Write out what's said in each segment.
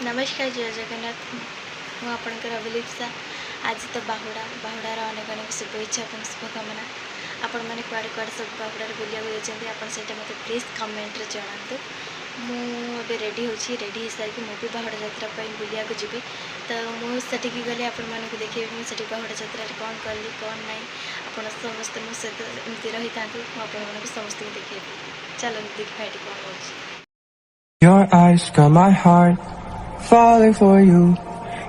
नमस्कार जय जगन्नाथ मु आपणकर अभिलिप्सा आज तो बाहुडार अनेक अनेक शुभेच्छा और शुभकामना आपण मैंने कुआड़े कुआड़े सब बाहुडार बुलिया जाती आपड़ा मत प्लीज कमेंट जनातु मुझे रेडी रेडी हो सारी मुझे बाहुड़ा यात्रा बुलिया जी तो मुझे गली आपण मानक देखिए मुझे बाहुड़ा यात्रा कौन कली कौन ना आप समस्त मो सहित एमती रही था मुझे समस्त देखिए चलो देखा ये कौन हो। Your eyes got my heart falling for you.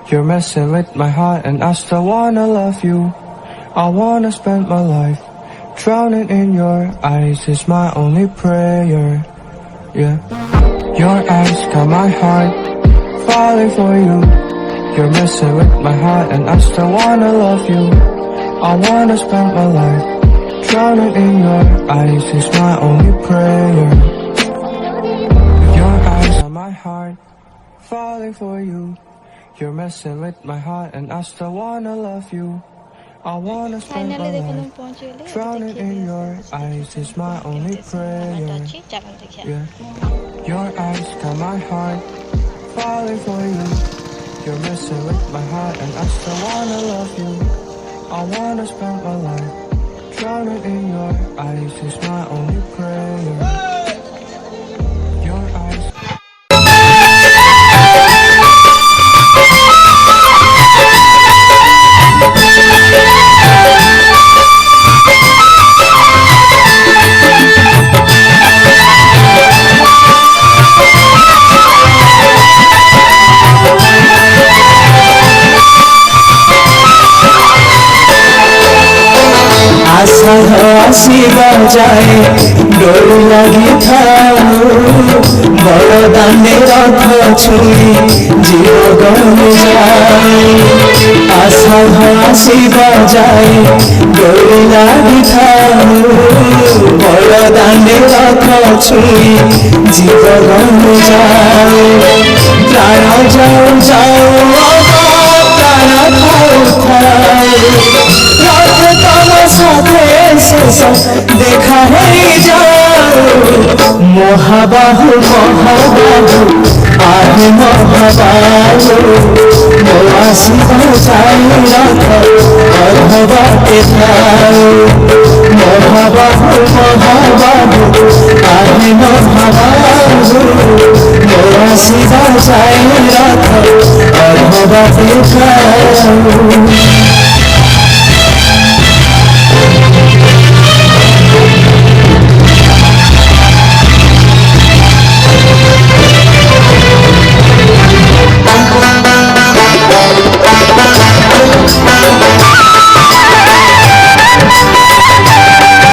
You're messing with my heart and I still wanna love you. I wanna spend my life drowning in your eyes is my only prayer. Yeah. Your eyes got my heart falling for you. You're messing with my heart and I still wanna love you. I wanna spend my life drowning in your eyes is my only prayer. Your eyes got my heart falling for you. You're messing with my heart and I still wanna love you. I wanna spend my life drowning in your eyes is my only prayer. Yeah. Your eyes got my heart falling for you. You're messing with my heart and I still wanna love you. I wanna spend my life drowning in your eyes is my only prayer. Your eyes आसिबा जाए डोरी लगी थाऊ बड़ दाने रथ छुई जीव गम जाए आशा आसिबा जाए डोरी लगी थाऊ बड़ दाने रथ छुई जीव गम जाए प्राण जाओ जाओ प्राण थाऊ थाऊ रथ तम साथे देखा है जाओ महाबाहु महाबाहु आहे महाबाहु मोआसिबा जाए रथ अधबाटे थाओ महाबाहु महाबाहु आहे महाबाहु मोआसिबा जाए रथ अधबाटे थाओ।